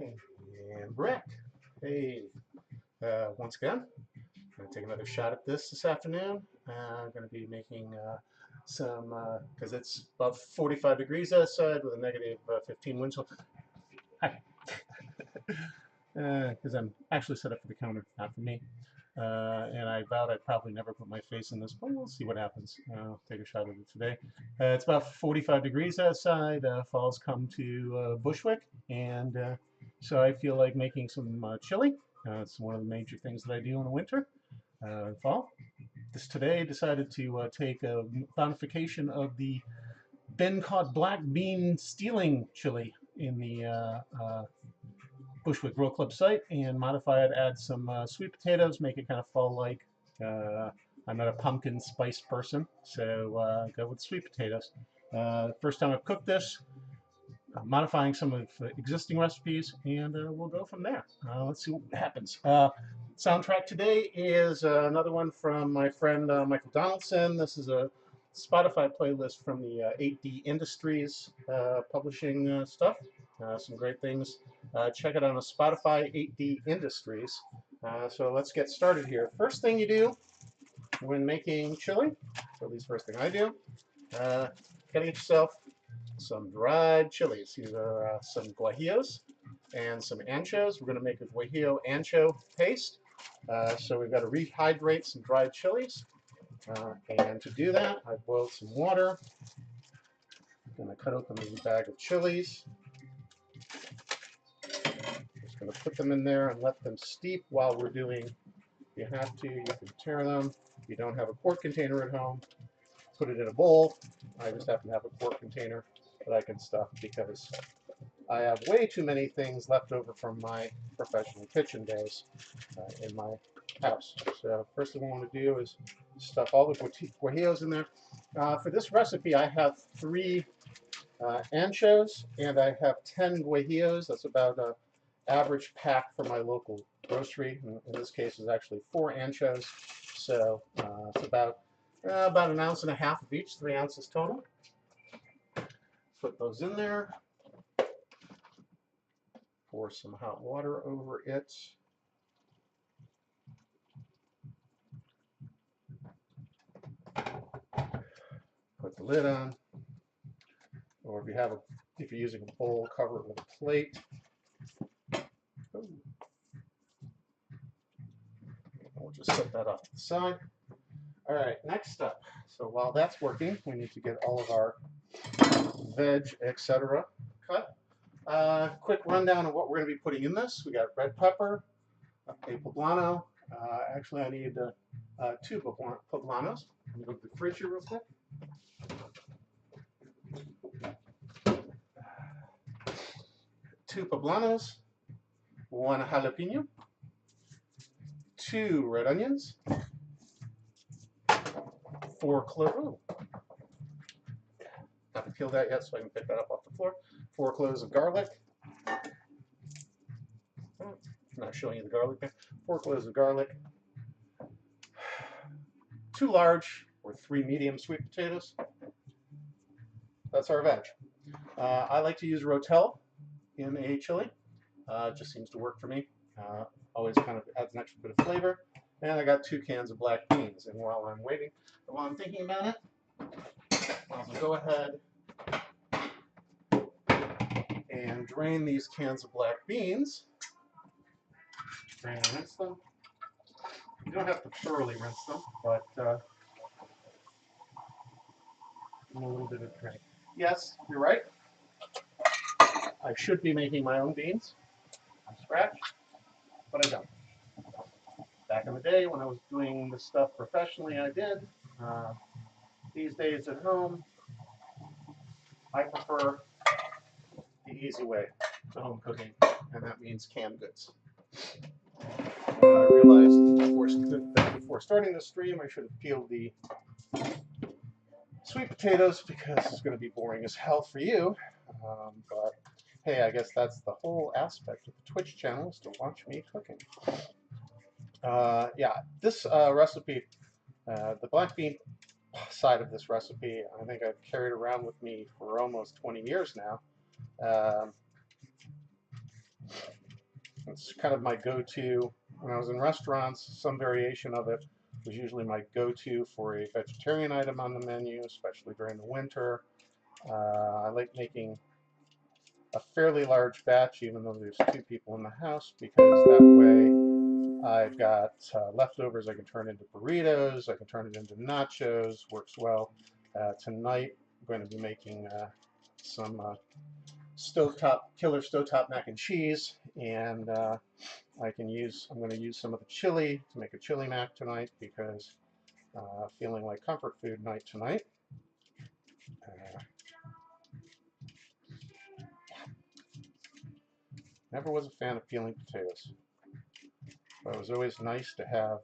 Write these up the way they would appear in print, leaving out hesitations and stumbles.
And Brett, hey, once again, I'm going to take another shot at this afternoon. I'm going to be making some, because it's about 45 degrees outside with a negative 15 wind chill. Hi. Because I'm actually set up for the counter, not for me. And I vowed I'd probably never put my face in this, but we'll see what happens. I'll take a shot at it today. It's about 45 degrees outside. Fall's come to Bushwick, and so I feel like making some chili. It's one of the major things that I do in the winter, fall. Today decided to take a modification of the been caught black bean stealing chili in the Bushwick Grill Club site and modify it, add some sweet potatoes, make it kind of fall-like. I'm not a pumpkin spice person, so go with sweet potatoes. First time I've cooked this, modifying some of existing recipes, and we'll go from there. Let's see what happens. Soundtrack today is another one from my friend Michael Donaldson. This is a Spotify playlist from the 8D Industries publishing stuff. Some great things. Check it out on Spotify, 8D Industries. So let's get started here. First thing you do when making chili, or at least first thing I do, gotta get yourself some dried chilies. These are some guajillos and some anchos. We're going to make a guajillo ancho paste. So we've got to rehydrate some dried chilies. And to do that, I boiled some water. I'm going to cut open a bag of chilies. Just going to put them in there and let them steep while we're doing. If you have to, you can tear them. If you don't have a quart container at home, put it in a bowl. I just happen to have a quart container that I can stuff because I have way too many things left over from my professional kitchen days in my house. So first thing I want to do is stuff all the guajillos in there. For this recipe, I have 3 anchos and I have 10 guajillos. That's about an average pack for my local grocery. In this case, it's actually 4 anchos. So it's about an ounce and a half of each, 3 ounces total. Put those in there. Pour some hot water over it. Put the lid on. Or if you're using a bowl, cover it with a plate. We'll just set that off to the side. All right, next up. So while that's working, we need to get all of our veg, etc. cut. Quick rundown of what we're going to be putting in this. We got red pepper, a poblano. Actually, I need 2 poblanos. I'm going to go to the fridge here real quick. Two poblanos, 1 jalapeno, 2 red onions, 4 cloves. Haven't peeled that yet, so I can pick that up off the floor. 4 cloves of garlic. I'm not showing you the garlic there. 4 cloves of garlic. 2 large or 3 medium sweet potatoes. That's our veg. I like to use Ro-Tel in a chili. It just seems to work for me. Always kind of adds an extra bit of flavor. And I got 2 cans of black beans. And while I'm thinking about it, I'll go ahead and drain these cans of black beans. Drain and rinse them. You don't have to thoroughly rinse them, but a little bit of drain. Yes, you're right. I should be making my own beans from scratch, but I don't. Back in the day when I was doing this stuff professionally, I did. These days at home, I prefer the easy way to home cooking, and that means canned goods. I realized before starting the stream, I should have peeled the sweet potatoes because it's going to be boring as hell for you. But hey, I guess that's the whole aspect of the Twitch channel, is to watch me cooking. Yeah, this recipe, the black bean side of this recipe, I think I've carried around with me for almost 20 years now. It's kind of my go-to. When I was in restaurants, some variation of it was usually my go-to for a vegetarian item on the menu, especially during the winter. I like making a fairly large batch, even though there's 2 people in the house, because that way I've got leftovers I can turn into burritos, I can turn it into nachos, works well. Tonight I'm going to be making some killer stovetop mac and cheese, and I'm going to use some of the chili to make a chili mac tonight, because feeling like comfort food night tonight. Never was a fan of peeling potatoes, but it was always nice to have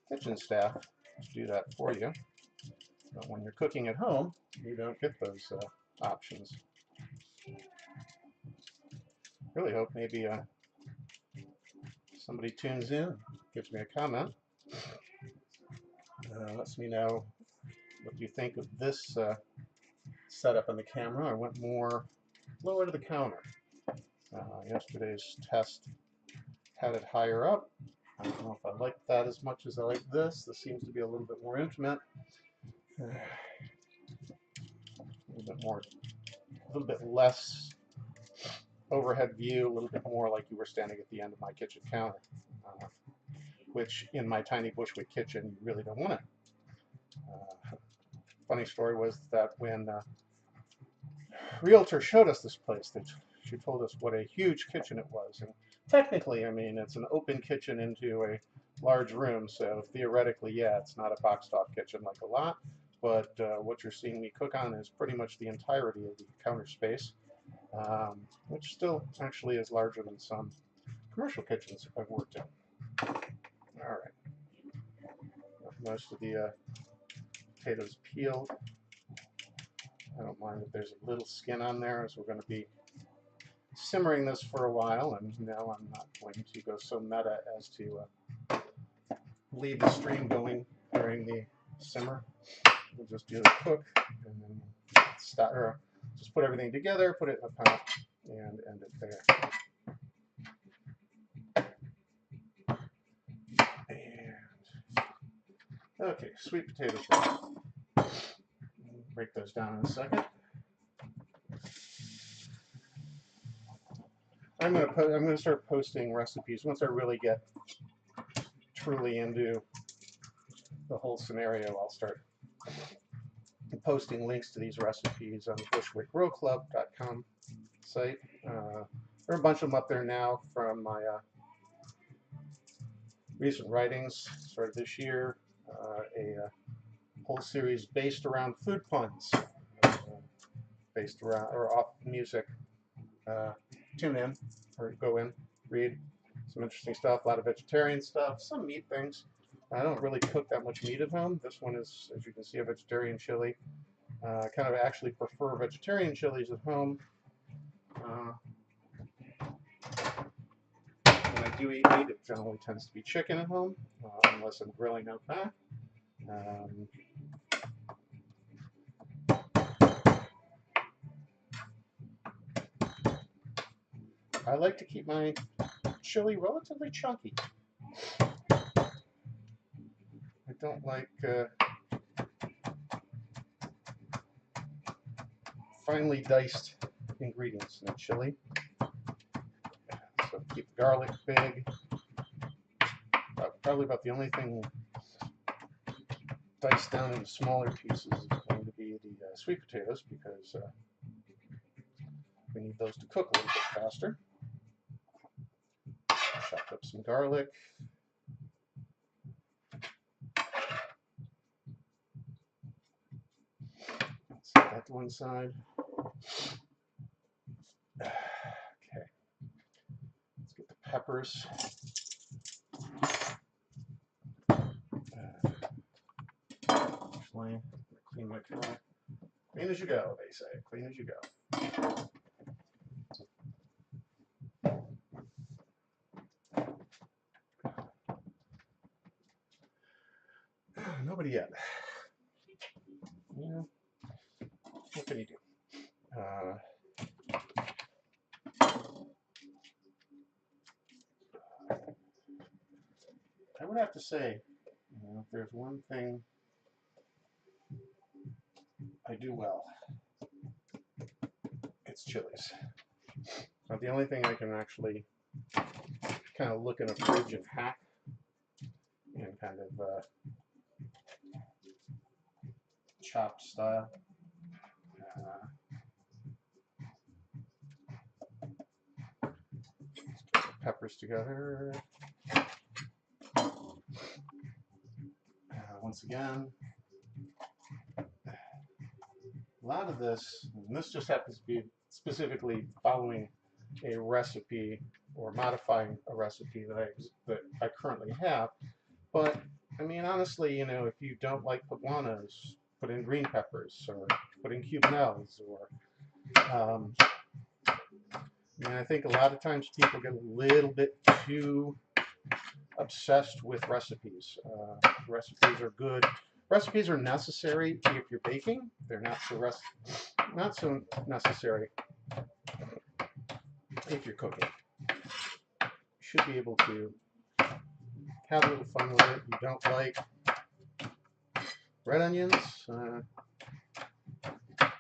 kitchen staff to do that for you. But when you're cooking at home, you don't get those options. Really hope maybe somebody tunes in, gives me a comment, lets me know what you think of this setup on the camera. I went more lower to the counter. Yesterday's test had it higher up. I don't know if I like that as much as I like this. This seems to be a little bit more intimate. A little bit less overhead view, a little bit more like you were standing at the end of my kitchen counter, which in my tiny Bushwick kitchen, you really don't want it. Funny story was that when realtor showed us this place, she told us what a huge kitchen it was. And technically, I mean, it's an open kitchen into a large room, so theoretically, yeah, it's not a boxed off kitchen like a lot, but what you're seeing me cook on is pretty much the entirety of the counter space, which still actually is larger than some commercial kitchens I've worked in. All right, most of the potatoes peeled. I don't mind if there's a little skin on there, as we're going to be simmering this for a while, and now I'm not going to go so meta as to leave the stream going during the simmer. We'll just do the cook, and then just put everything together, put it in a pot, and end it there. And okay, sweet potatoes. Break those down in a second. I'm going to start posting recipes once I really get truly into the whole scenario. I'll start posting links to these recipes on the bushwickrowclub.com site. There are a bunch of them up there now from my recent writings. Started this year, a whole series based around food puns, based around or off music. Tune in or go in, read some interesting stuff, a lot of vegetarian stuff, some meat things. I don't really cook that much meat at home. This one is, as you can see, a vegetarian chili. I kind of actually prefer vegetarian chilies at home. When I do eat meat, it generally tends to be chicken at home, unless I'm grilling out back. I like to keep my chili relatively chunky. I don't like finely diced ingredients in a chili. So keep the garlic big. Probably about the only thing diced down into smaller pieces is going to be the sweet potatoes, because we need those to cook a little bit faster. Chopped up some garlic. Set that to one side. Okay. Let's get the peppers. Clean my car. Clean as you go, they say. Clean as you go. Nobody yet. Yeah. What can you do? would have to say, you know, if there's one thing I do well, it's chilies. But the only thing I can actually kind of look in a fridge and hack and kind of chopped style. Let's get the peppers together. Once again, a lot of this, and this just happens to be specifically following a recipe or modifying a recipe that I currently have. But I mean, honestly, you know, if you don't like poblanos, put in green peppers or put in cuminels, or I mean, I think a lot of times people get a little bit too obsessed with recipes. Recipes are good. Recipes are necessary if you're baking. They're not so necessary if you're cooking. You should be able to have a little fun with it. You don't like red onions,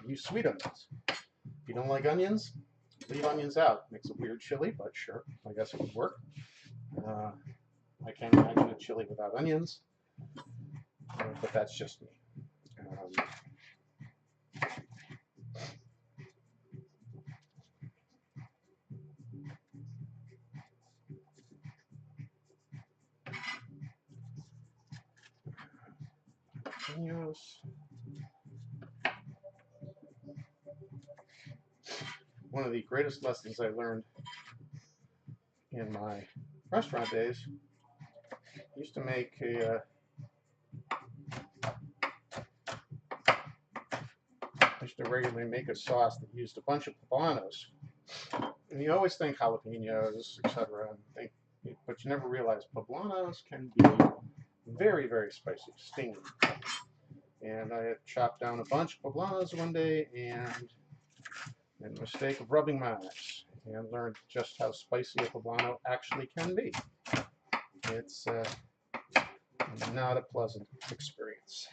use sweet onions. If you don't like onions, leave onions out. Makes a weird chili, but sure, I guess it would work. I can't imagine a chili without onions, but that's just me. Jalapeños. One of the greatest lessons I learned in my restaurant days, I used to make regularly make a sauce that used a bunch of poblanos. And you always think jalapeños, etc., but you never realize poblanos can be very, very spicy, stinging. And I had chopped down a bunch of poblanos one day and made the mistake of rubbing my eyes and learned just how spicy a poblano actually can be. It's not a pleasant experience.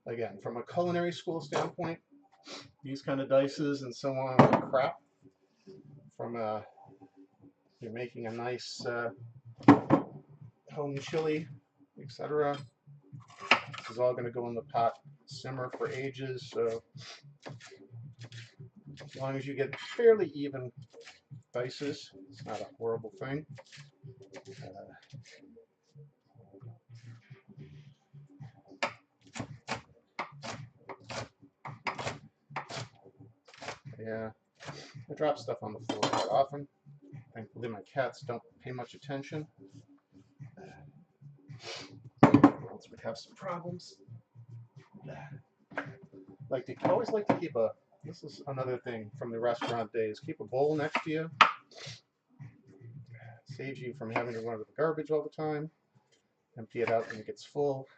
Again, from a culinary school standpoint, these kind of dices and so on are crap. From you're making a nice home chili, etc. This is all going to go in the pot, simmer for ages. So as long as you get fairly even dices, it's not a horrible thing. Yeah, I drop stuff on the floor quite often. Thankfully, my cats don't pay much attention. Or else we'd have some problems. Always like to keep this is another thing from the restaurant days, keep a bowl next to you. Saves you from having to run to the garbage all the time. Empty it out when it gets full.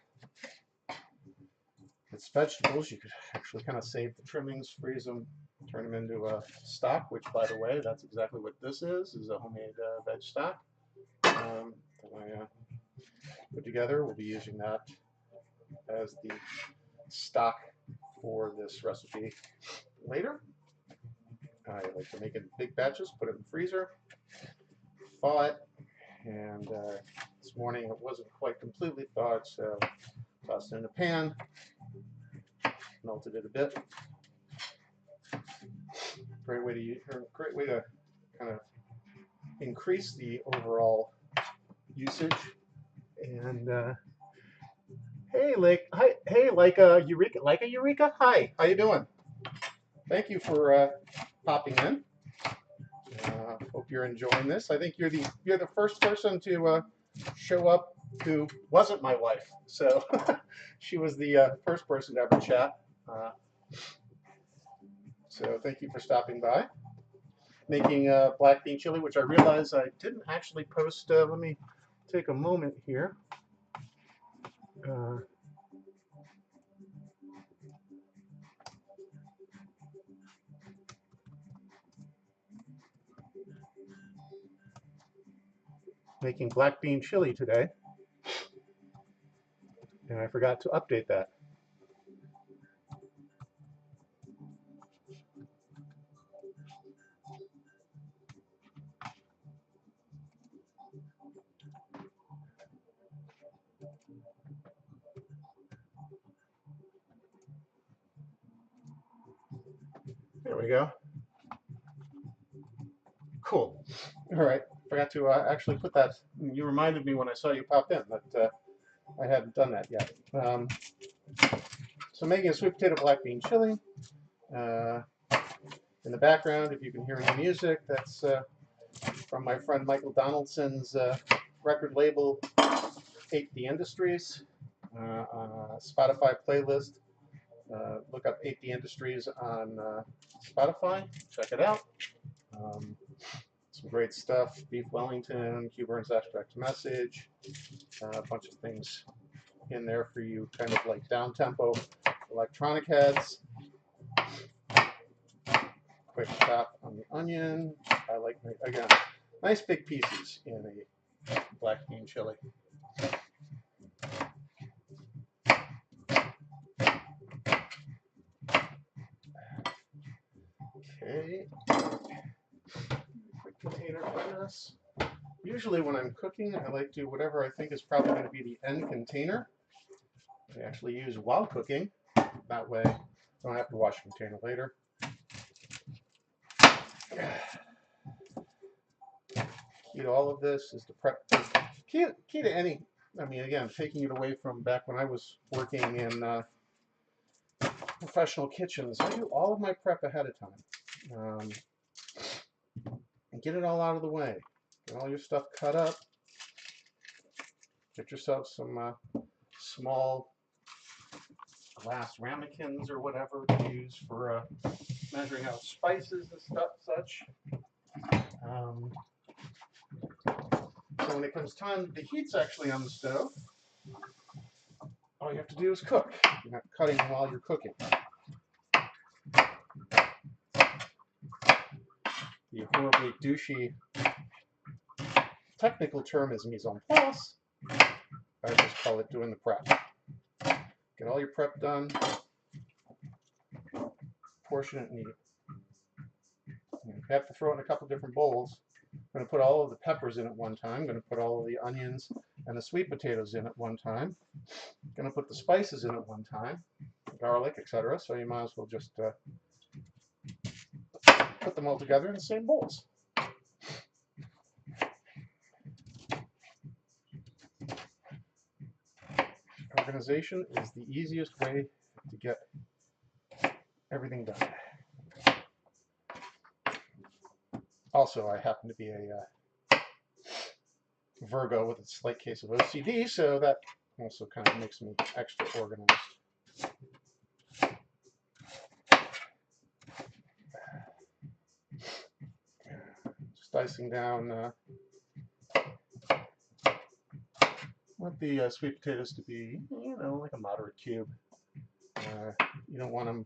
If it's vegetables, you could actually kind of save the trimmings, freeze them, turn them into a stock, which, by the way, that's exactly what this is a homemade veg stock that I put together. We'll be using that as the stock for this recipe later. I like to make it in big batches, put it in the freezer, thaw it, and this morning it wasn't quite completely thawed, so tossed it in a pan, melted it a bit. Great way to kind of increase the overall usage. And hey, Eureka, hi, how you doing? Thank you for popping in. Hope you're enjoying this. I think you're the first person to show up who wasn't my wife. So she was the first person to ever chat. So thank you for stopping by. Making black bean chili, which I realize I didn't actually post. Let me take a moment here. Uh, Making black bean chili today, and I forgot to update that. There we go. Cool. All right. Forgot to actually put that. You reminded me when I saw you pop in that I hadn't done that yet. So making a sweet potato black bean chili. In the background, if you can hear any music, that's from my friend Michael Donaldson's record label, 8 The Industries, on a Spotify playlist. Look up 8 The Industries on Spotify. Check it out. Some great stuff. Beef Wellington, Q Burns Abstract Message, a bunch of things in there for you kind of like down-tempo electronic heads. Quick chop on the onion. I like, again, nice big pieces in a black bean chili. Okay. Quick container for this. Usually when I'm cooking, I like to do whatever I think is probably going to be the end container. I actually use while cooking. That way I don't have to wash the container later. Key to all of this is to prep. Key to any, I mean, again, taking it away from back when I was working in professional kitchens, I do all of my prep ahead of time. And get it all out of the way. Get all your stuff cut up. Get yourself some small glass ramekins or whatever to use for measuring out spices and stuff, such. So when it comes time, the heat's actually on the stove. All you have to do is cook. You're not cutting while you're cooking. The horribly douchey technical term is mise en place. I just call it doing the prep. Get all your prep done. Portion it neat. You have to throw it in a couple different bowls. I'm going to put all of the peppers in at one time. I'm going to put all of the onions and the sweet potatoes in at one time. I'm going to put the spices in at one time, garlic, etc. So you might as well just put them all together in the same bowls. Organization is the easiest way to get everything done. Also, I happen to be a Virgo with a slight case of OCD, so that also kind of makes me extra organized. Just dicing down. Want the sweet potatoes to be, you know, like a moderate cube. You don't want them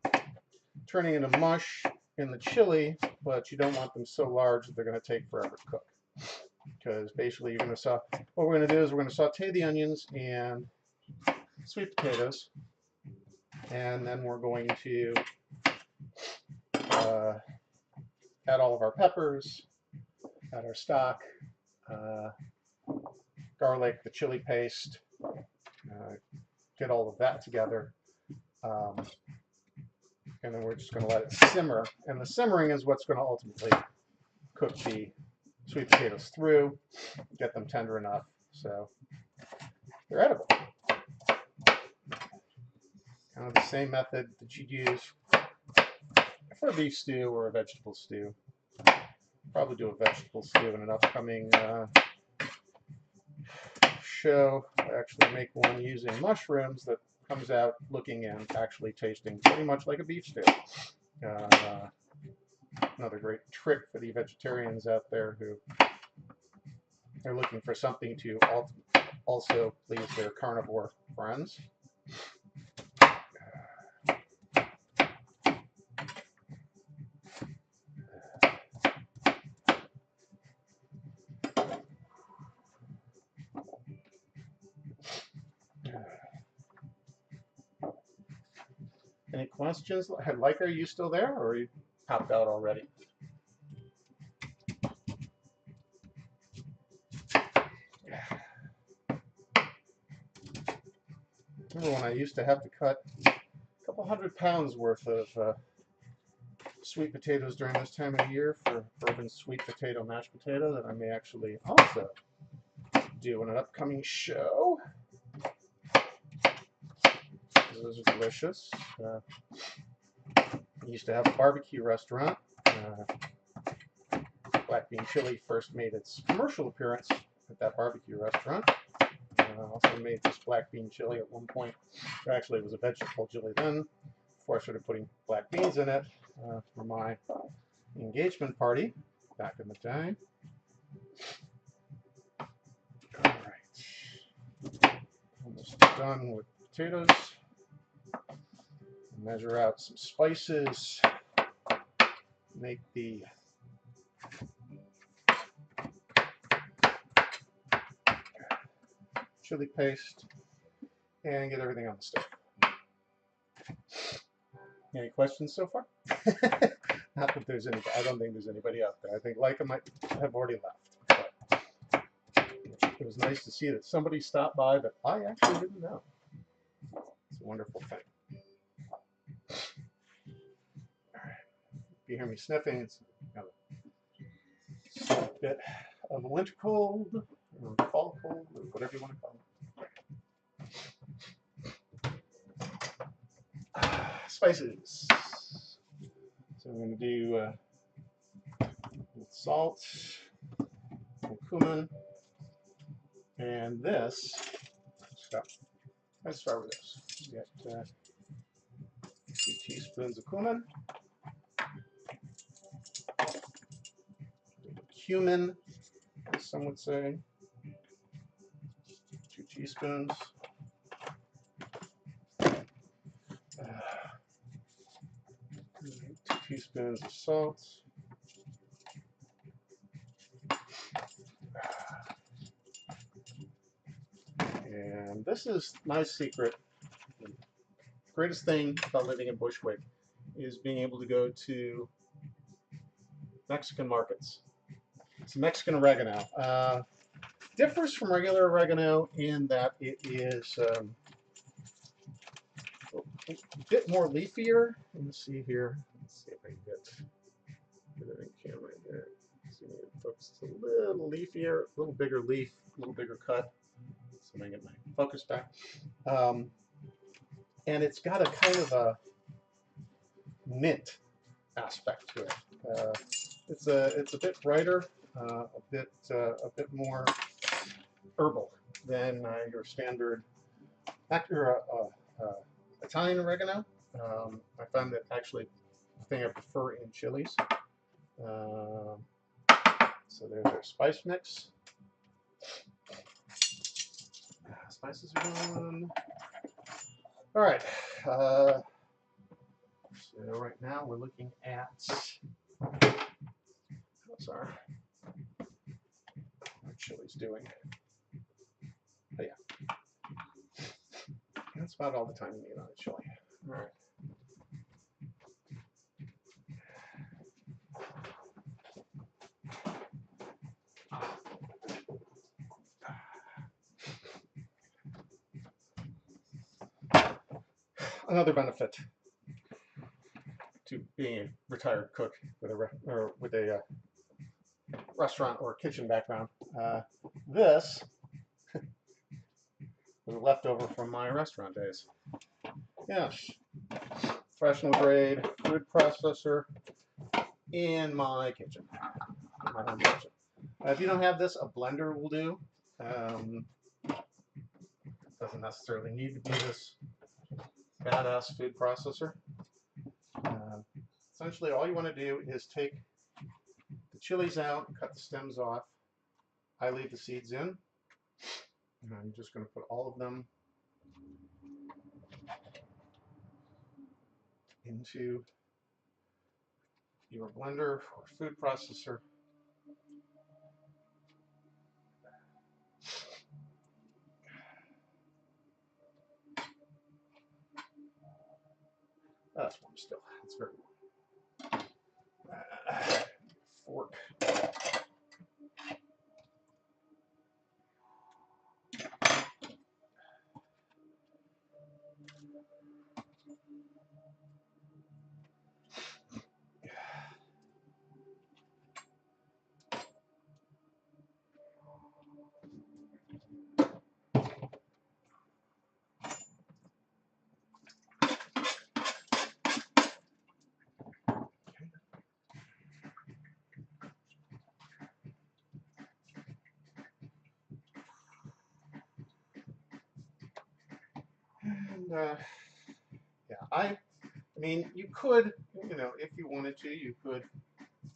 turning into mush in the chili, but you don't want them so large that they're going to take forever to cook. Because basically, you're going to what we're going to do is we're going to saute the onions and sweet potatoes, and then we're going to add all of our peppers, add our stock, garlic, the chili paste, get all of that together. And then we're just going to let it simmer. And the simmering is what's going to ultimately cook the sweet potatoes through, get them tender enough so they're edible. Kind of the same method that you'd use for a beef stew or a vegetable stew. Probably do a vegetable stew in an upcoming show. I actually make one using mushrooms that comes out looking and actually tasting pretty much like a beef stew. Another great trick for the vegetarians out there who are looking for something to also please their carnivore friends. Any questions? Like, are you still there, or are you popped out already? Remember when I used to have to cut a couple 100 pounds worth of sweet potatoes during this time of year for bourbon sweet potato mashed potato that I may actually also do in an upcoming show. Those are delicious. I used to have a barbecue restaurant. Black bean chili first made its commercial appearance at that barbecue restaurant. Also made this black bean chili at one point. Actually, it was a vegetable chili then, before I started putting black beans in it for my engagement party back in the day. All right, almost done with potatoes. Measure out some spices. Make the chili paste and get everything on the stove. Any questions so far? Not that there's any. I don't think there's anybody out there. I think Leica might have already left. But it was nice to see that somebody stopped by that I actually didn't know. It's a wonderful thing. All right. If you hear me sniffing, it's a bit of a winter cold, or fall cold, or whatever you want to call it. Spices. So I'm going to do salt, and cumin, and this. Let's start with this. We got 2 teaspoons of cumin, cumin, as some would say. 2 teaspoons. 2 teaspoons of salt. And this is my secret. The greatest thing about living in Bushwick is being able to go to Mexican markets. It's Mexican oregano. Differs from regular oregano in that it is a bit more leafier. Let me see here. Let's see if I can get it in camera here. See if it focus. It's a little leafier, a little bigger leaf, a little bigger cut. So I'm gonna get my focus back. And it's got a kind of a mint aspect to it. It's a bit brighter, a bit more herbal than your standard Italian oregano. I find that actually the thing I prefer in chilies. So there's our spice mix. Spices are done. All right. So right now we're looking at how's our chili's doing. Oh yeah, that's about all the time you need on a chili. All right. Another benefit to being a retired cook with a restaurant or kitchen background. This was a leftover from my restaurant days. Yes, professional grade food processor in my kitchen, my home kitchen. If you don't have this, a blender will do. Doesn't necessarily need to be this badass food processor. Essentially, all you want to do is take the chilies out, cut the stems off. I leave the seeds in. And I'm just going to put all of them into your blender or food processor. Oh, that's warm still. That's very warm. Fork. And yeah, I mean, you could, you know, if you wanted to, you could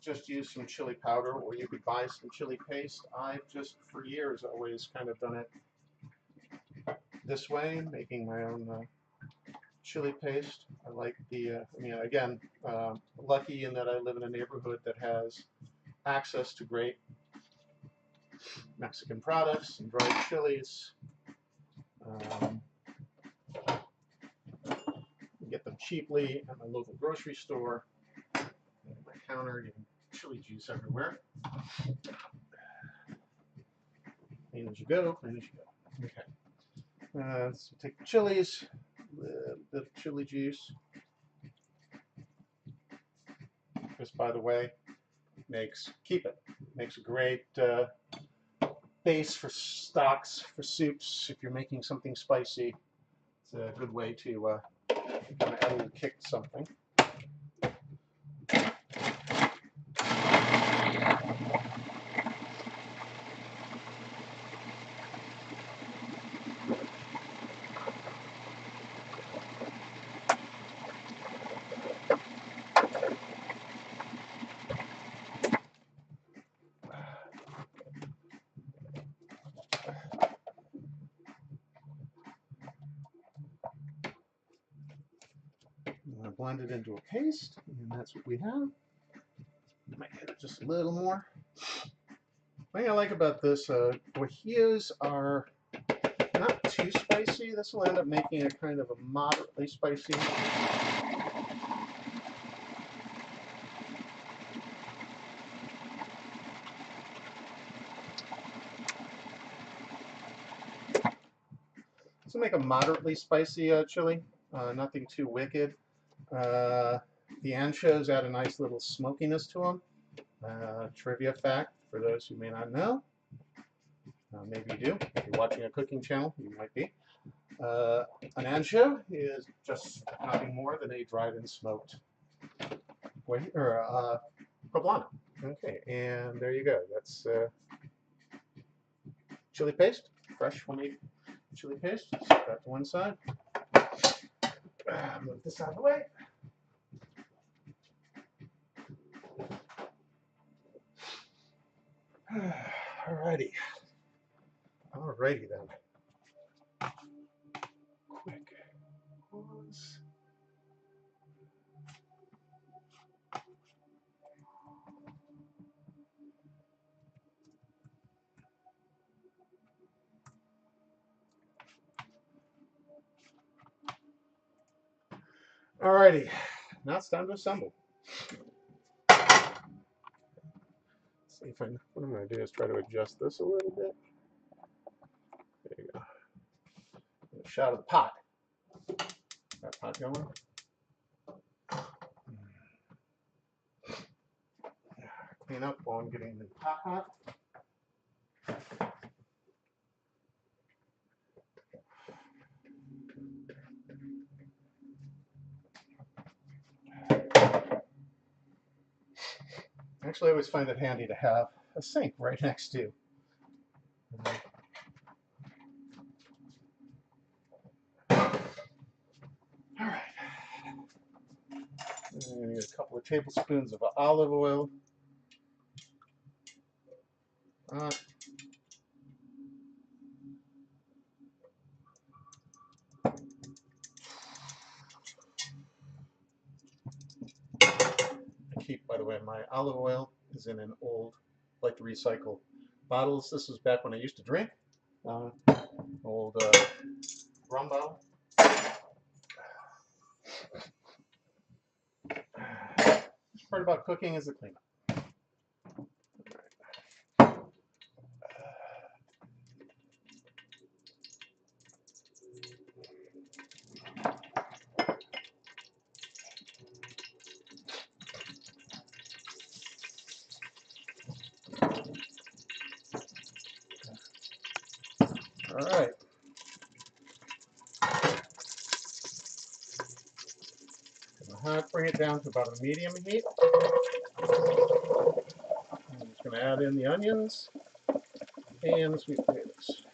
just use some chili powder, or you could buy some chili paste. I've just, for years, always kind of done it this way, making my own chili paste. I like the, I mean, again, lucky in that I live in a neighborhood that has access to great Mexican products and dried chilies. You get them cheaply at my local grocery store. At my counter, you can chili juice everywhere. Clean as you go, clean as you go. Okay. So take the chilies, a little bit of chili juice. This, by the way, makes a great base for stocks, for soups. If you're making something spicy, it's a good way to kind of add a kick to something. I'm going to blend it into a paste, and that's what we have. Might hit it just a little more. The thing I like about this, guajillos are not too spicy. This will end up making it kind of a moderately spicy. This will make a moderately spicy chili, nothing too wicked. The anchos add a nice little smokiness to them. Trivia fact for those who may not know. Maybe you do. If you're watching a cooking channel, you might be. An ancho is just nothing more than a dried and smoked poblano. Okay, and there you go. That's chili paste, fresh homemade chili paste. Set that to one side. Move this out of the way. Alrighty. Alrighty then. Quick pause. Alrighty, now it's time to assemble. See if what I'm going to do is try to adjust this a little bit. There you go. A shot of the pot. That pot going. Clean up while I'm getting the pot hot. Actually, I always find it handy to have a sink right next to. All right. I'm going to need a couple of tablespoons of olive oil. keep, by the way. My olive oil is in an old, like to recycle bottles. This was back when I used to drink. Old rum bottle. The part about cooking is the cleanup. All right. Hot, bring it down to about a medium heat. I'm just going to add in the onions and the sweet potatoes.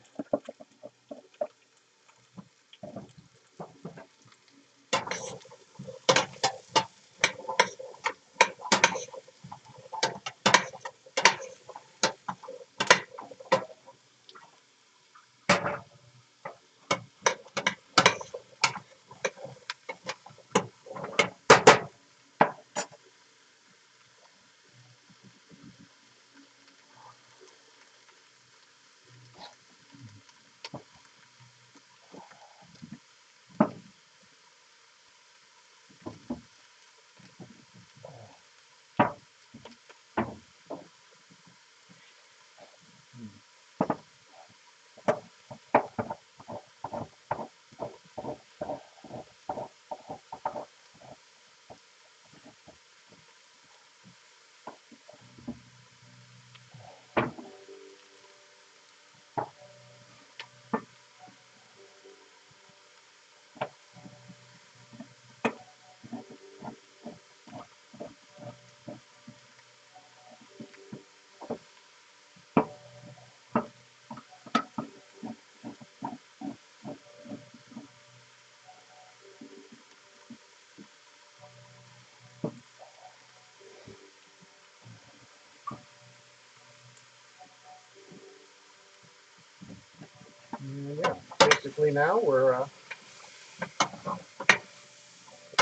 Yeah, basically now we're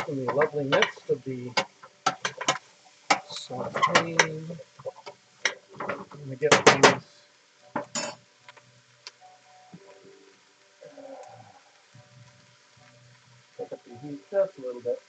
in the lovely midst of the sauteing. I'm going to get things pick up the heat just a little bit.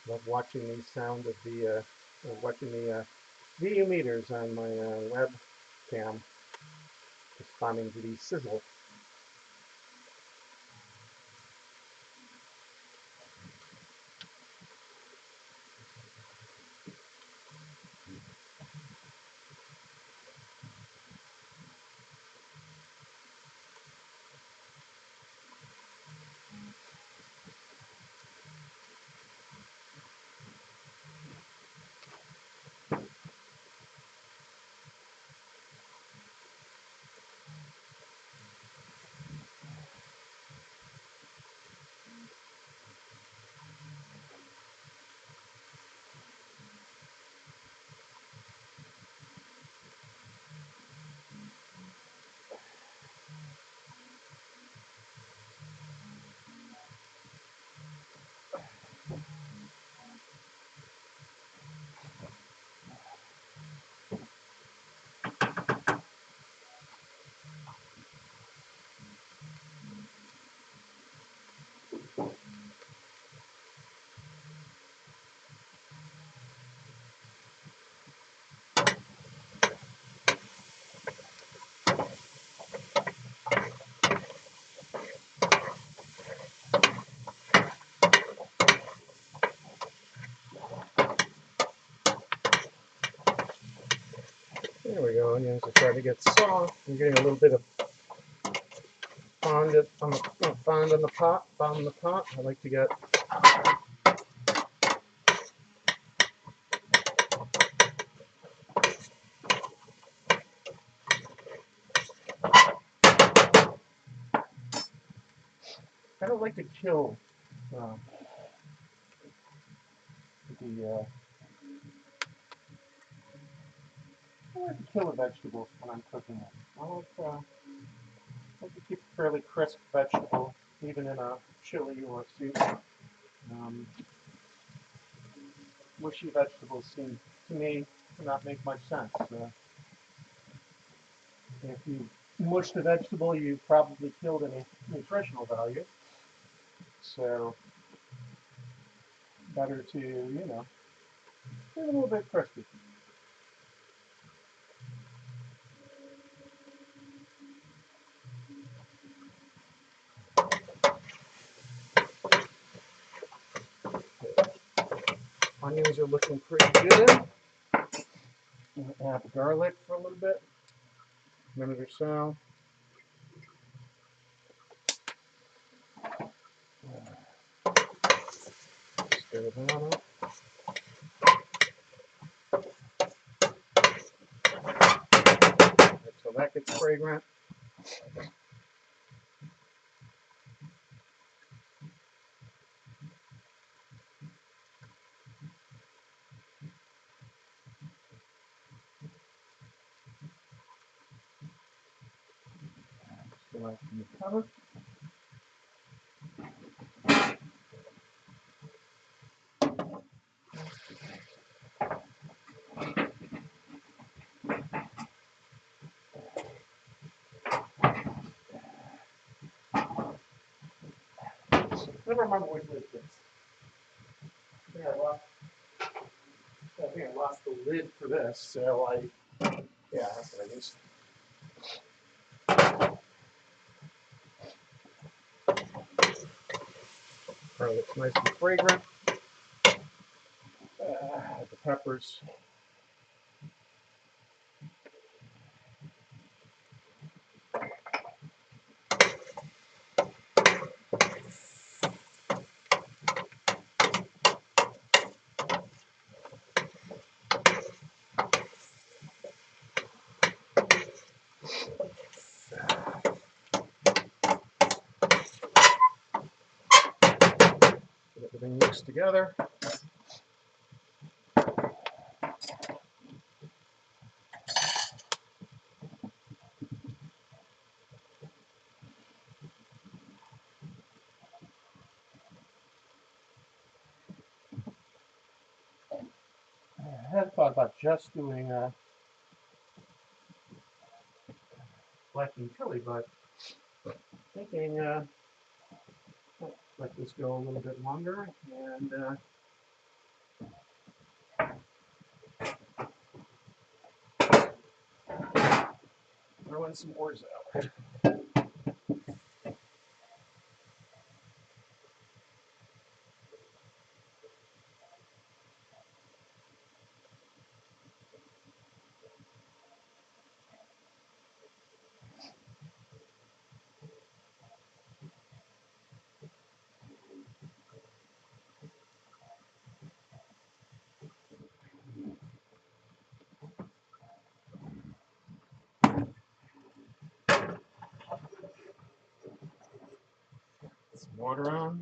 Love watching the sound of the watching the VU meters on my webcam responding to the sizzle. There we go. Onions are starting to get soft. I'm getting a little bit of fond on the fond on the pot. Fond on the pot. I like to get I don't like to kill uh, the I like to kill the vegetables when I'm cooking it. I like to keep a fairly crisp vegetable, even in a chili or a soup. Um, mushy vegetables seem to me to not make much sense. If you mush the vegetable, you probably killed any nutritional value. So better to, get a little bit crispy. Onions are looking pretty good. Add the garlic for a little bit, a minute or so. Stir that up. Until that gets fragrant. Still have some cover. I don't remember which lid this. I think I lost the lid for this, so yeah, that's what I used. Garlic's nice and fragrant. The peppers. Get everything mixed together. I had thought about just doing black bean chili, but thinking let this go a little bit longer and throw in some Orzo. Some water on.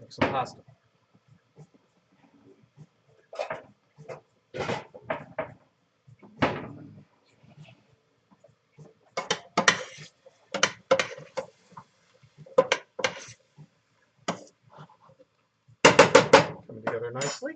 Make some pasta. Coming together nicely.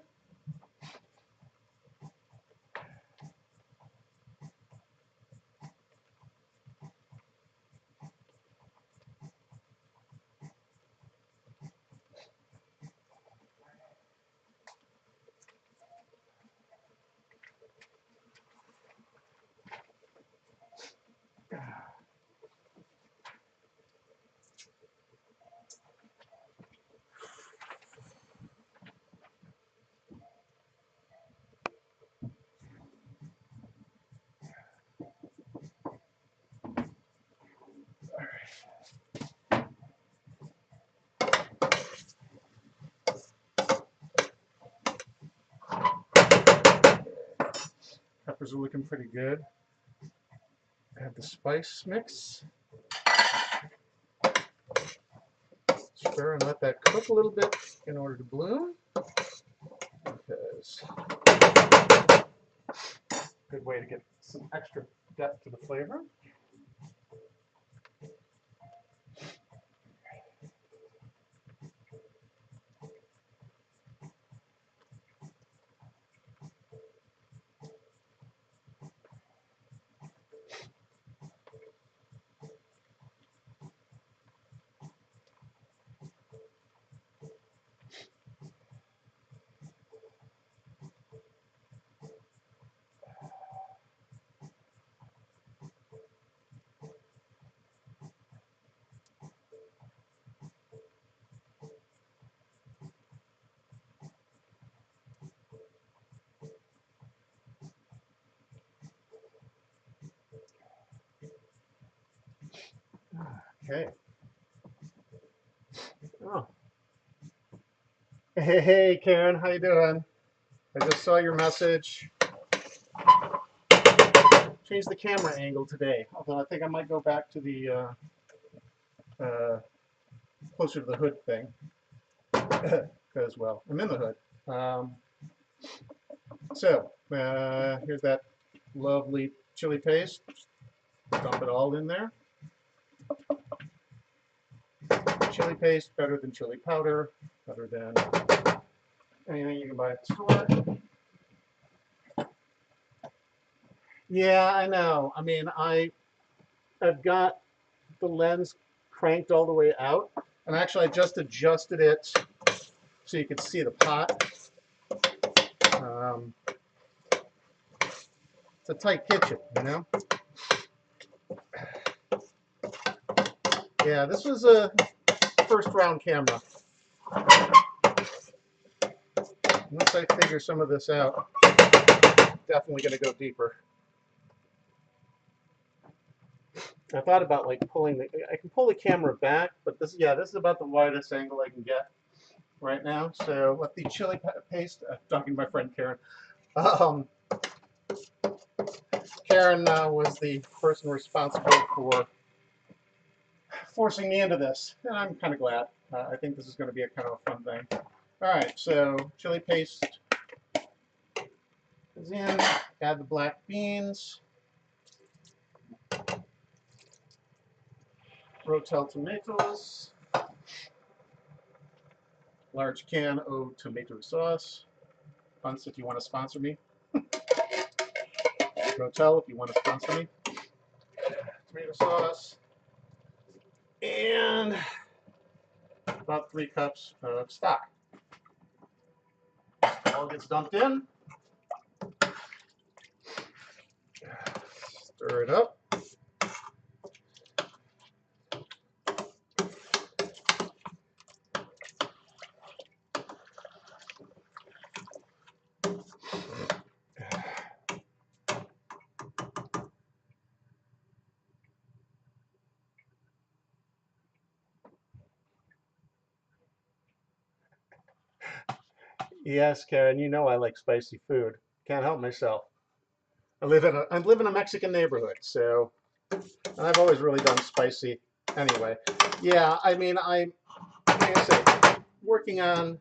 Peppers are looking pretty good. Add the spice mix. Stir and let that cook a little bit in order to bloom. Because good way to get some extra depth to the flavor. Okay. Oh. Hey, Karen, how you doing? I just saw your message. Change the camera angle today, although I think I might go back to the closer to the hood thing, because, well, I'm in the hood. Here's that lovely chili paste. Dump it all in there. Chili paste, better than chili powder, better than anything you can buy at the store. Yeah, I know. I mean, I've got the lens cranked all the way out, and actually I just adjusted it so you could see the pot. It's a tight kitchen, you know? Yeah, this was a first round camera. Once I figure some of this out, definitely going to go deeper. I thought about like I can pull the camera back, but this is about the widest angle I can get right now. So let the chili paste, talking to my friend Karen. Karen was the person responsible for forcing me into this, and I'm kind of glad. I think this is going to be a kind of a fun thing. All right, so chili paste is in. Add the black beans. Ro-Tel tomatoes. Large can of tomato sauce. Bunce if you want to sponsor me. Ro-Tel if you want to sponsor me. Tomato sauce. And about 3 cups of stock. All gets dumped in. Stir it up. Yes, Karen, you know I like spicy food. Can't help myself. I live in a Mexican neighborhood, so and I've always really done spicy anyway. Yeah, I mean, like I say, working on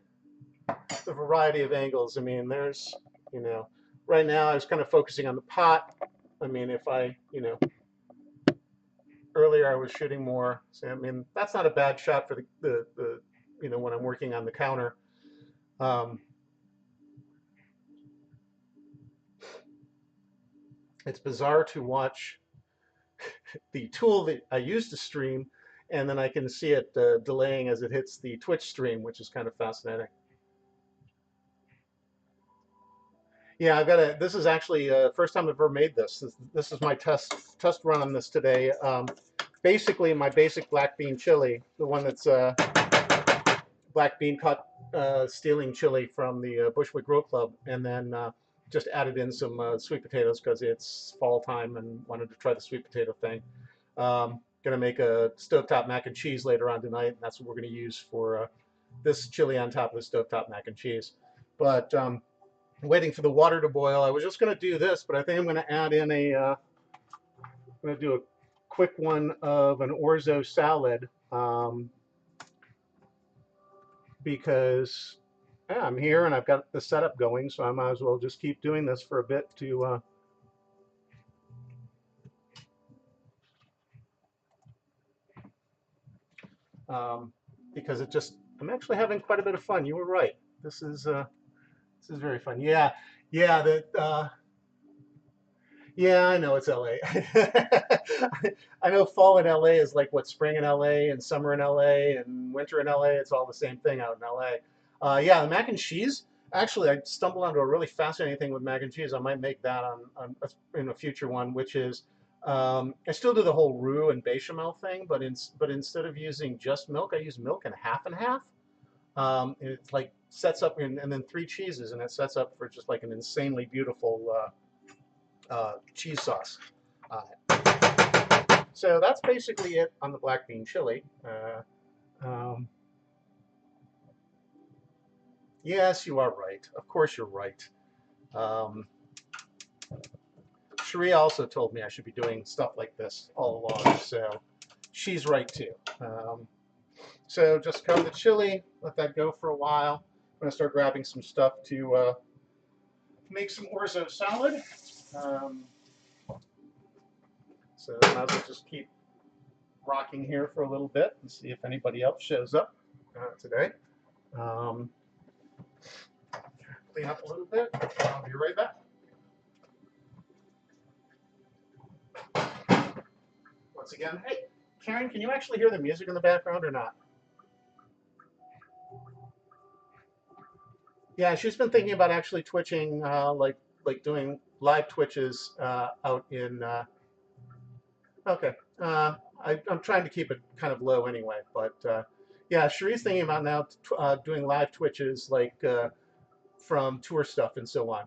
the variety of angles. I mean, there's, right now I was kind of focusing on the pot. I mean, if I, earlier I was shooting more. So, I mean, that's not a bad shot for the when I'm working on the counter. It's bizarre to watch the tool that I use to stream, and then I can see it delaying as it hits the Twitch stream, which is kind of fascinating. Yeah, this is actually first time I've ever made this. This is my test run on this today. Basically, my basic black bean chili, the one that's black bean cut stealing chili from the Bushwick Road Club, and then just added in some sweet potatoes because it's fall time and wanted to try the sweet potato thing. Gonna make a stovetop mac and cheese later on tonight, and that's what we're gonna use for this chili on top of the stovetop mac and cheese. But waiting for the water to boil. I was just gonna do this, but I think I'm gonna add in going to do a quick one of an orzo salad because yeah, I'm here and I've got the setup going, so I might as well just keep doing this for a bit to because I'm actually having quite a bit of fun. You were right. This is very fun. Yeah, yeah. Yeah, I know it's LA. I know fall in LA is like what spring in LA and summer in LA and winter in LA. It's all the same thing out in LA. Yeah, the mac and cheese. Actually, I stumbled onto a really fascinating thing with mac and cheese. I might make that in a future one, which is I still do the whole roux and bechamel thing, but instead of using just milk, I use milk and half. And it's like sets up and then three cheeses, and it sets up for just like an insanely beautiful cheese sauce on it. So that's basically it on the black bean chili. Yes, you are right. Of course, you're right. Cherie also told me I should be doing stuff like this all along, so she's right too. So just cover the chili, let that go for a while. I'm going to start grabbing some stuff to make some orzo salad. So I might as well just keep rocking here for a little bit and see if anybody else shows up today. Clean up a little bit. I'll be right back. Once again, hey, Karen, can you actually hear the music in the background or not? Yeah, she's been thinking about actually twitching, like doing live twitches out in. Okay, I'm trying to keep it kind of low anyway, but yeah, Cherie's thinking about now doing live twitches like from tour stuff and so on.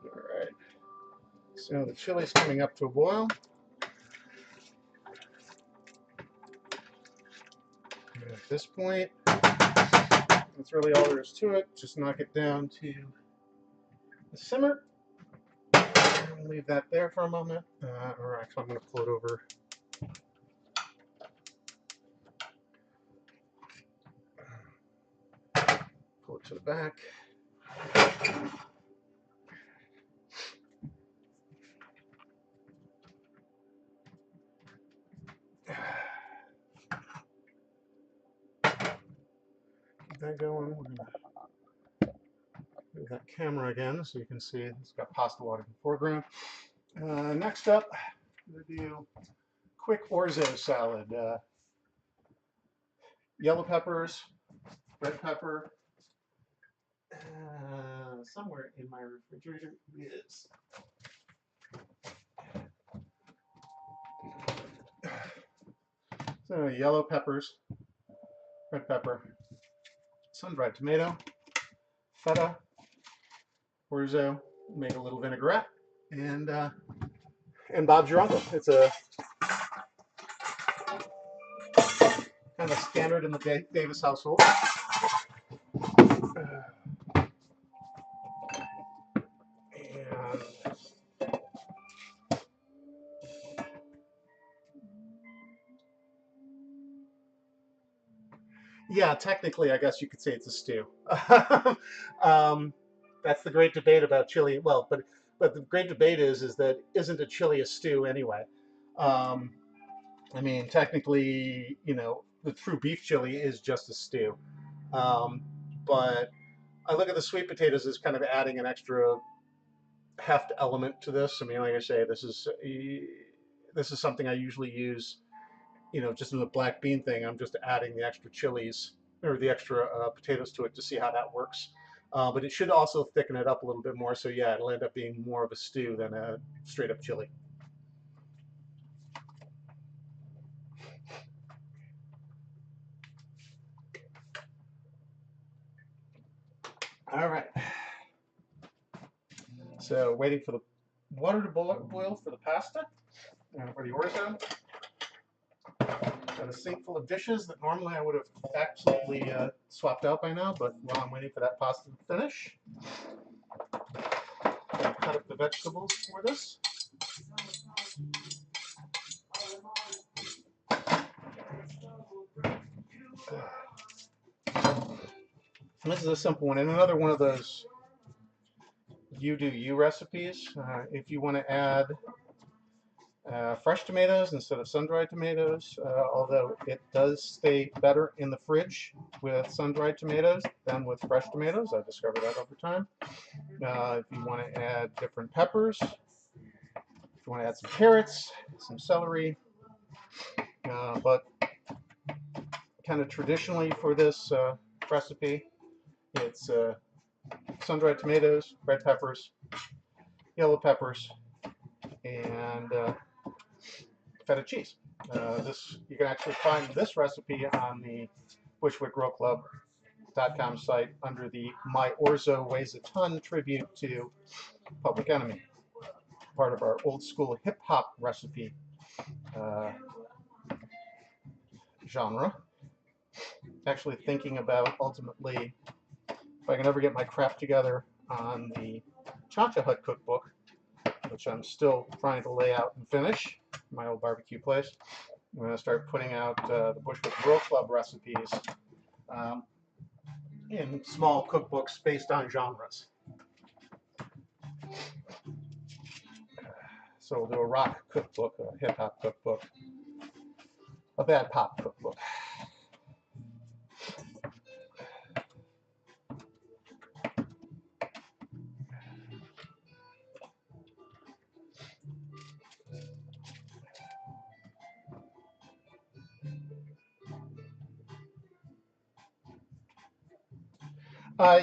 All right. So the chili's coming up to a boil. And at this point, that's really all there is to it. Just knock it down to the simmer. And leave that there for a moment. Or actually, I'm going to pull it over. Pull it to the back. Keep that going. We're going to move that camera again so you can see it's got pasta water in the foreground. Next up, I'm going to do quick orzo salad. Yellow peppers, red pepper. Somewhere in my refrigerator is so yellow peppers, red pepper, sun-dried tomato, feta, orzo, make a little vinaigrette, and Bob's your uncle. It's a kind of standard in the Davis household. Yeah, technically, I guess you could say it's a stew. um, that's the great debate about chili. Well, but the great debate is that isn't a chili a stew anyway? Um, I mean, technically, you know, the true beef chili is just a stew. Um, but I look at the sweet potatoes as kind of adding an extra heft element to this. I mean, like I say, this is something I usually use, you know, just in the black bean thing. I'm just adding the extra chilies or the extra potatoes to it to see how that works. But it should also thicken it up a little bit more. So yeah, it'll end up being more of a stew than a straight up chili. All right. So waiting for the water to boil for the pasta and for the orzo. Got a sink full of dishes that normally I would have absolutely swapped out by now, but while I'm waiting for that pasta to finish, I'll cut up the vegetables for this. And this is a simple one, and another one of those you do you recipes. If you want to add fresh tomatoes instead of sun-dried tomatoes, although it does stay better in the fridge with sun-dried tomatoes than with fresh tomatoes. I've discovered that over time. If you want to add different peppers, if you want to add some carrots, some celery, but kind of traditionally for this recipe, it's sun-dried tomatoes, red peppers, yellow peppers, and feta cheese. This you can actually find this recipe on the BushwickGrowClub.com site under the My Orzo Weighs a Ton tribute to Public Enemy, part of our old school hip hop recipe uh, genre. Actually thinking about ultimately if I can ever get my crap together on the Chacha Hut cookbook, which I'm still trying to lay out and finish, my old barbecue place. I'm going to start putting out the Bushwick Grill Club recipes um, in small cookbooks based on genres. So we'll do a rock cookbook, a hip hop cookbook, a bad pop cookbook.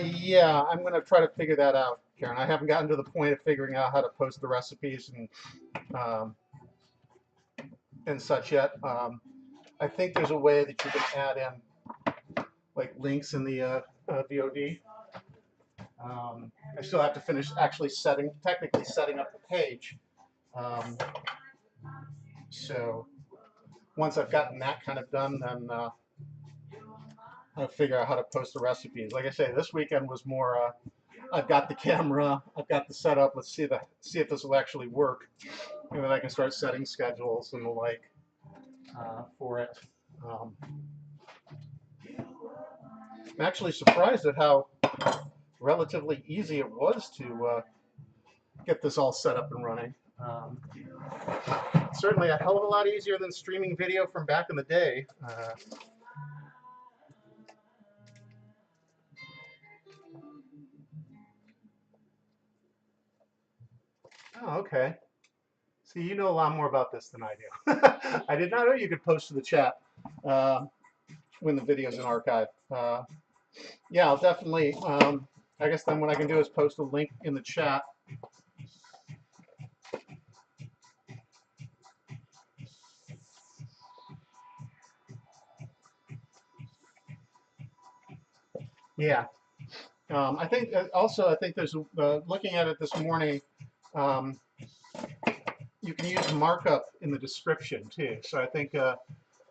Yeah, I'm going to try to figure that out, Karen. I haven't gotten to the point of figuring out how to post the recipes and such yet. I think there's a way that you can add in like links in the VOD. I still have to finish actually technically setting up the page. Um, so once I've gotten that kind of done, then I'll figure out how to post the recipes. Like I say, this weekend was more. I've got the camera, I've got the setup. Let's see if this will actually work, and then I can start setting schedules and the like for it. I'm actually surprised at how relatively easy it was to get this all set up and running. Certainly a hell of a lot easier than streaming video from back in the day. Oh, okay. See, you know a lot more about this than I do. I did not know you could post to the chat when the video's in archive. Yeah, I'll definitely, I guess then what I can do is post a link in the chat. Yeah. I think also, I think there's, looking at it this morning, you can use markup in the description too. So I think I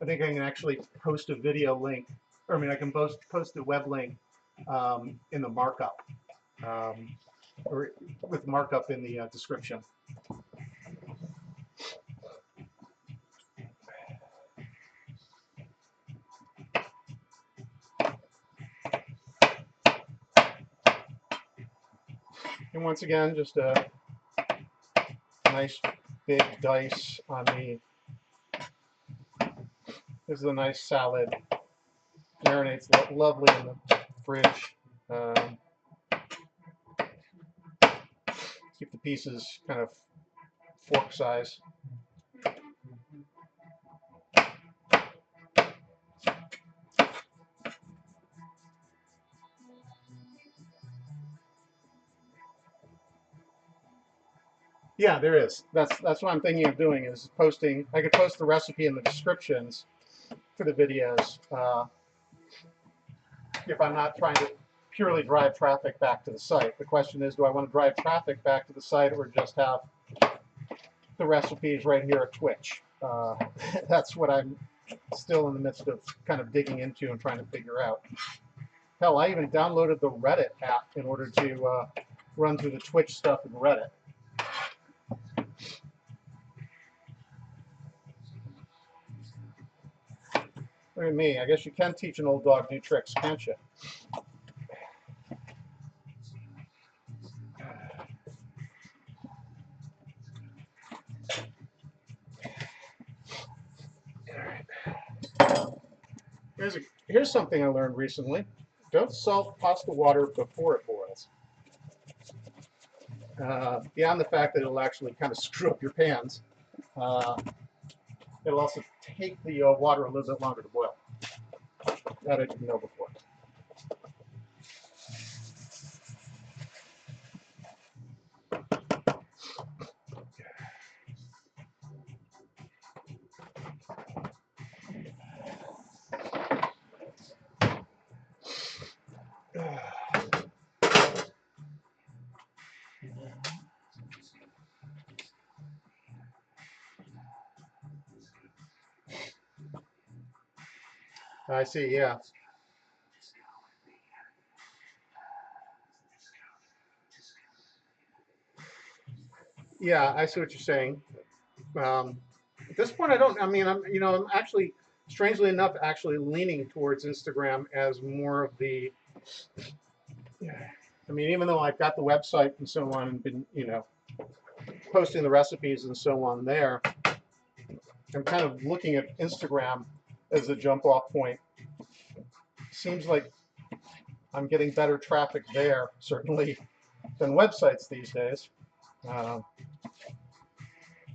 can actually post a video link, or I mean, I can post a web link in the markup, or with markup in the description. And once again, just a nice big dice on the. This is a nice salad. Marinates lovely in the fridge. Keep the pieces kind of fork size. Yeah, there is. That's what I'm thinking of doing, is posting. I could post the recipe in the descriptions for the videos if I'm not trying to purely drive traffic back to the site. The question is, do I want to drive traffic back to the site or just have the recipes right here at Twitch? That's what I'm still in the midst of kind of digging into and trying to figure out. Hell, I even downloaded the Reddit app in order to run through the Twitch stuff in Reddit. Look at me. I guess you can teach an old dog new tricks, can't you? Here's something I learned recently. Don't salt pasta water before it boils. Beyond the fact that it'll actually kind of screw up your pans, it'll also take the water a little bit longer to boil. That I didn't know before. I see, yeah. Yeah, I see what you're saying. At this point, I'm actually, strangely enough, actually leaning towards Instagram as more of the, even though I've got the website and so on and been, posting the recipes and so on there, I'm kind of looking at Instagram as a jump off point. Seems like I'm getting better traffic there, certainly, than websites these days.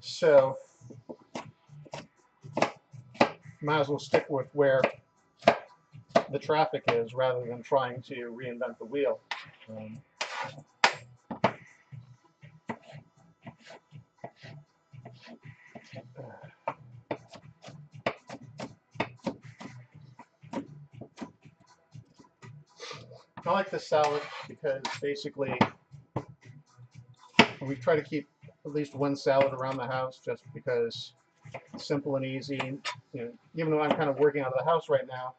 So might as well stick with where the traffic is rather than trying to reinvent the wheel. I like this salad because basically we try to keep at least one salad around the house just because it's simple and easy. Even though I'm kind of working out of the house right now,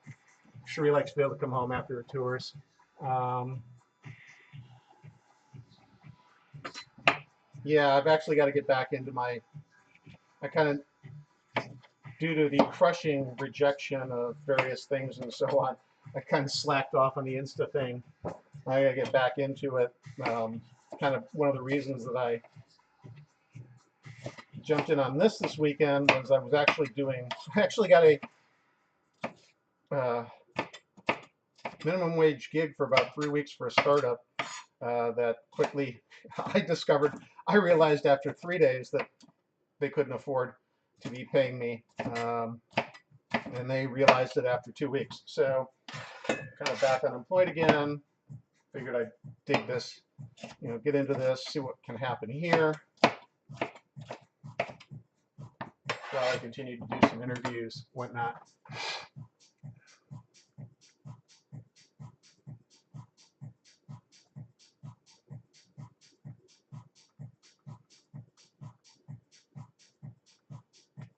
Cherie likes to be able to come home after her tours. Yeah, I've actually got to get back into I kind of, due to the crushing rejection of various things and so on, I kind of slacked off on the Insta thing. I got to get back into it. Kind of one of the reasons that I jumped in on this weekend was I actually got a minimum wage gig for about 3 weeks for a startup that quickly I realized after 3 days that they couldn't afford to be paying me, and they realized it after 2 weeks. So kind of back unemployed again. Figured I'd dig this, get into this, see what can happen here while I continue to do some interviews, whatnot.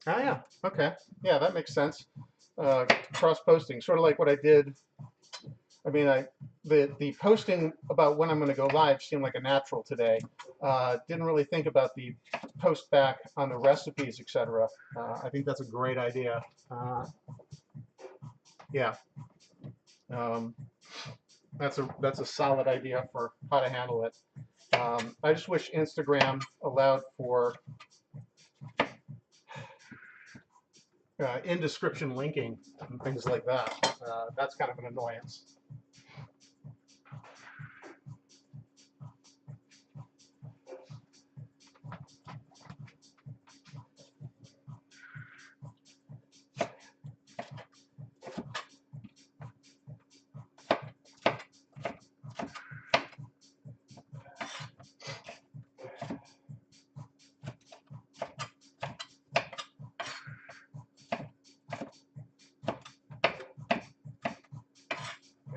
Oh yeah, okay, yeah, that makes sense. Cross-posting, sort of like what I did. The posting about when I'm going to go live seemed like a natural today. Didn't really think about the post back on the recipes, etc. I think that's a great idea. Yeah, that's a solid idea for how to handle it. I just wish Instagram allowed for in description linking and things like that. That's kind of an annoyance.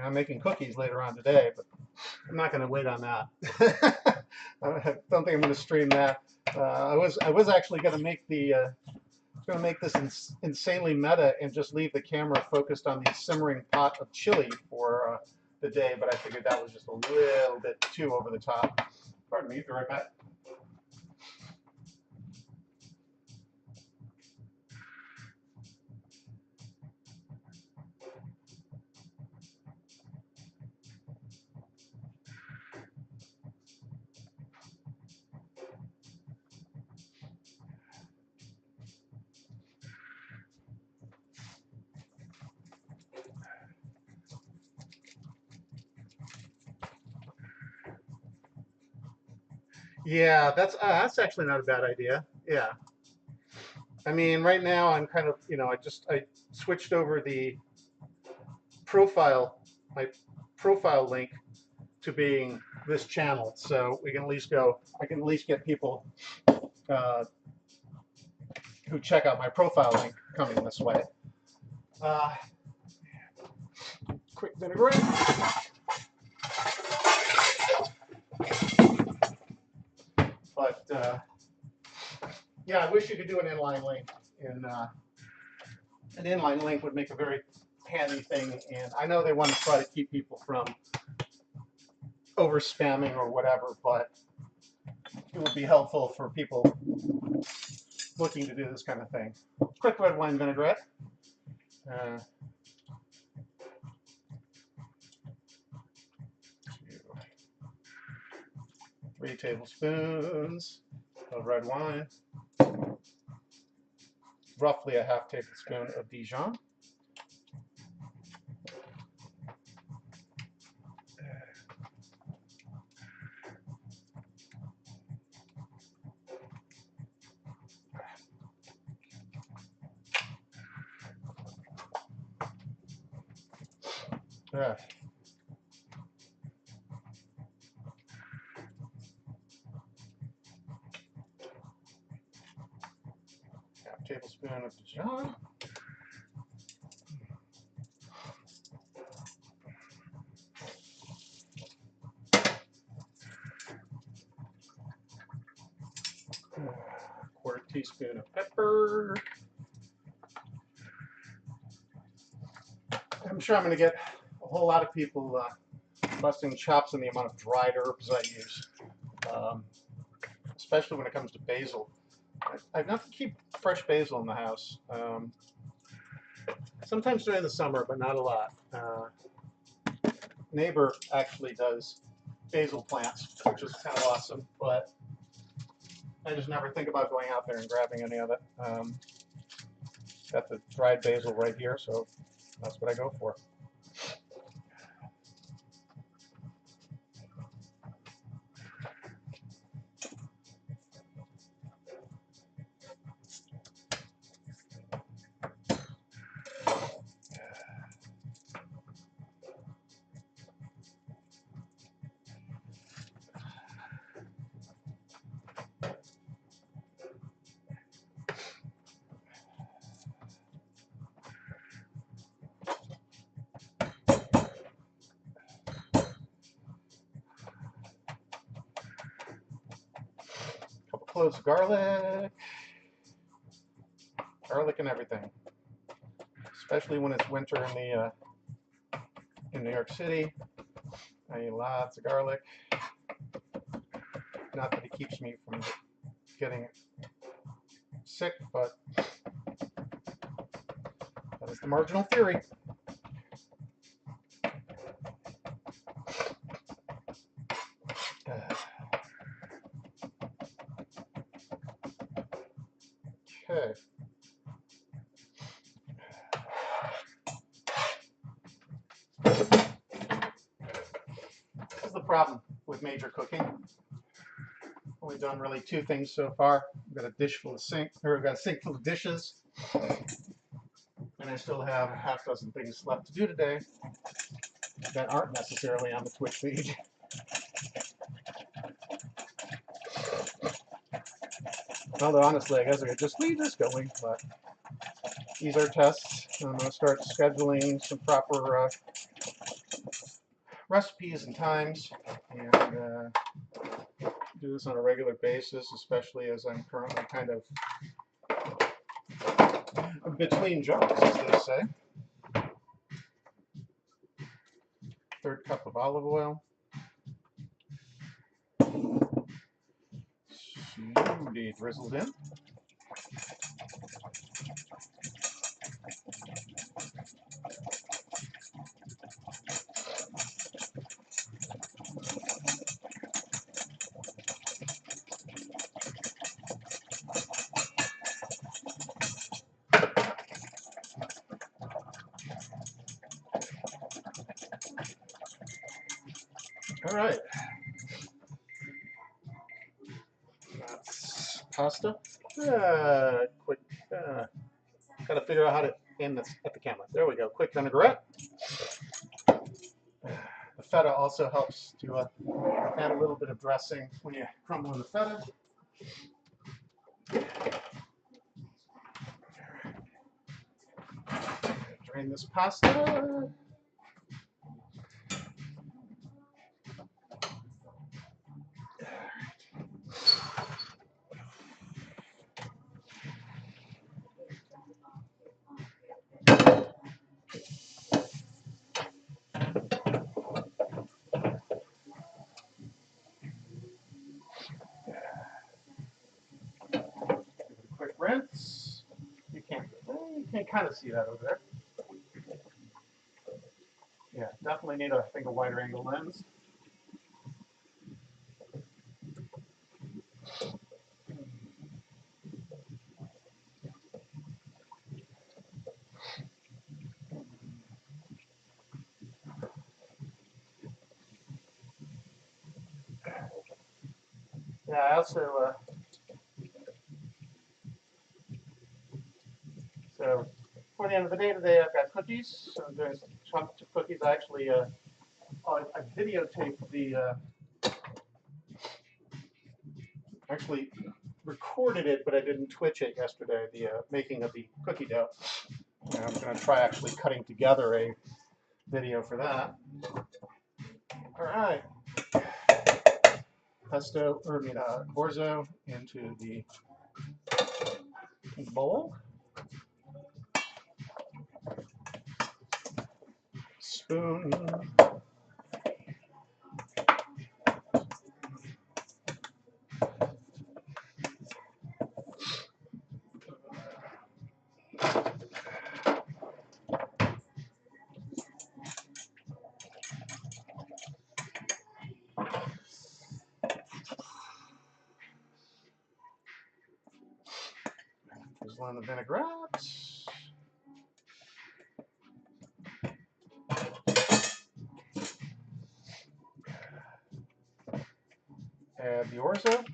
I'm making cookies later on today, but I'm not going to wait on that. I don't think I'm going to stream that. I was actually going to make this insanely meta and just leave the camera focused on the simmering pot of chili for the day, but I figured that was just a little bit too over the top. Pardon me, be right back. Yeah, that's actually not a bad idea. Yeah, I mean, right now I'm kind of, I switched over the profile, my profile link to being this channel, so we can at least I can at least get people who check out my profile link coming this way. Quick vinaigrette. But yeah, I wish you could do an inline link. And an inline link would make a very handy thing. And I know they want to try to keep people from over spamming or whatever, but it would be helpful for people looking to do this kind of thing. Quick red wine vinaigrette. 3 tablespoons of red wine, roughly a half tablespoon of Dijon, half tablespoon of Dijon. Quarter teaspoon of pepper. I'm sure I'm going to get a whole lot of people busting chops in the amount of dried herbs I use, especially when it comes to basil. I've got to keep fresh basil in the house. Sometimes during the summer, but not a lot. Neighbor actually does basil plants, which is kind of awesome, but I just never think about going out there and grabbing any of it. Got the dried basil right here, so that's what I go for. Cloves of garlic and everything, especially when it's winter in New York City. I eat lots of garlic. Not that it keeps me from getting sick, but that is the marginal theory. Okay. This is the problem with major cooking. Only done really two things so far. I've got a dish full of I've got a sink full of dishes, and I still have a half dozen things left to do today that aren't necessarily on the Twitch feed. Although honestly, I guess I could just leave this going, but these are tests. I'm going to start scheduling some proper recipes and times, and do this on a regular basis, especially as I'm currently kind of between jobs, as they say. Third cup of olive oil. Slowly drizzled in. All right. That's pasta. Quick. Got to figure out how to aim this at the camera. There we go. Quick vinaigrette. The feta also helps to add a little bit of dressing when you crumble in the feta. Drain this pasta. Quick rinse. You can't kind of see that over there. Yeah, definitely need I think a wider angle lens. Yeah, I also so for the end of the day today, I've got cookies. So I'm doing some chocolate chip cookies. I actually I videotaped the actually recorded it, but I didn't Twitch it yesterday. The making of the cookie dough. And I'm going to try actually cutting together a video for that. All right. Pesto, or I mean, orzo into the bowl. Spoon. Drizzle in the vinaigrette. Add the orzo.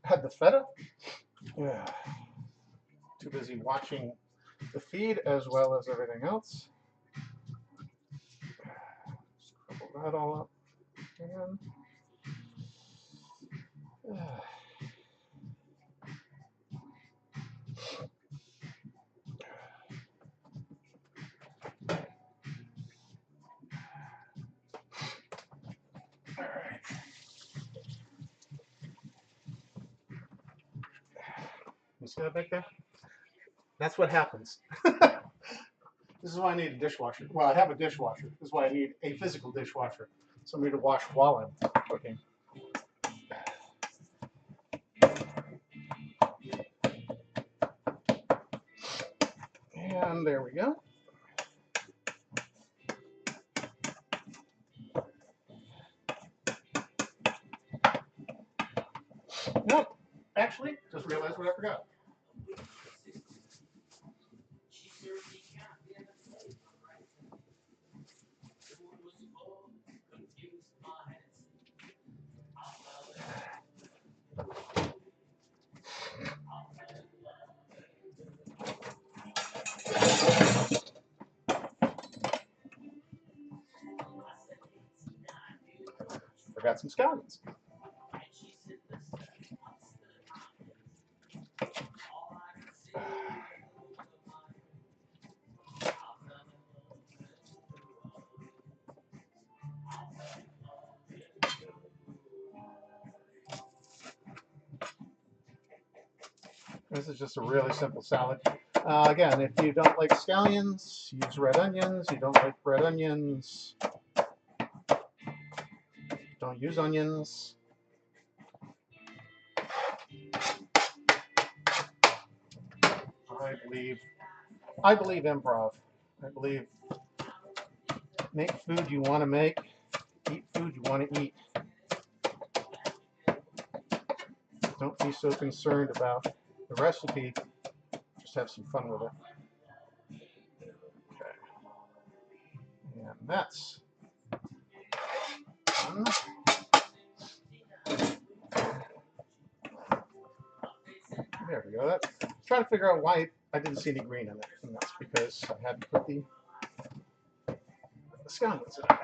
Add the feta. Yeah. Too busy watching the feed as well as everything else. Scrabble that all up again. You see that back there? That's what happens. This is why I need a dishwasher. Well, I have a dishwasher. This is why I need a physical dishwasher. Somebody to wash while I'm cooking. And there we go. Yep. Actually, just realized what I forgot. Forgot some scallions. This is just a really simple salad. Again, if you don't like scallions, use red onions. You don't like red onions, don't use onions. I believe improv. I believe make food you want to make, eat food you want to eat. Don't be so concerned about the recipe. Just have some fun with it. Okay. And that's done. There we go. That's trying to figure out why I didn't see any green in it, and that's because I had to put the scallions in it.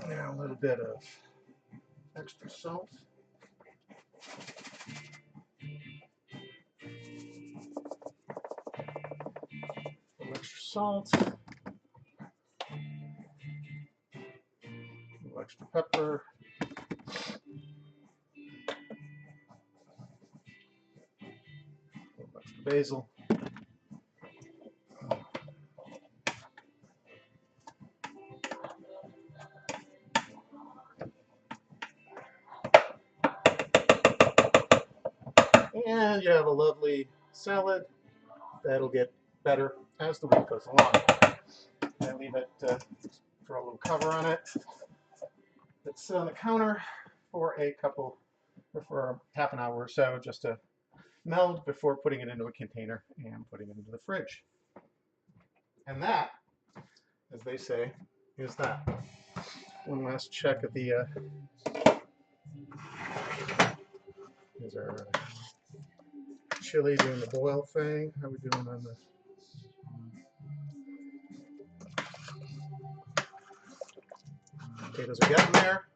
Now a little bit of extra salt. A little extra salt. A little extra pepper. A little extra basil. And you have a lovely salad that'll get better as the week goes along. I leave it, throw a little cover on it. Let's sit on the counter for for half an hour or so, just to meld before putting it into a container and putting it into the fridge. And that, as they say, is that. One last check of the is our chili doing the boil thing. How are we doing on the potatoes are getting there.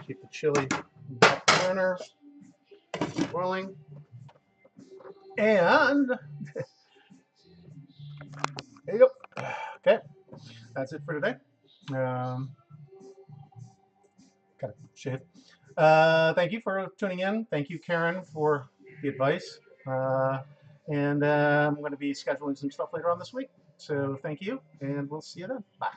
Keep the chili in the burner boiling. And there you go. Okay, that's it for today. Got a shade. Thank you for tuning in. Thank you, Karen, for the advice. And I'm going to be scheduling some stuff later on this week. So thank you, and we'll see you then. Bye.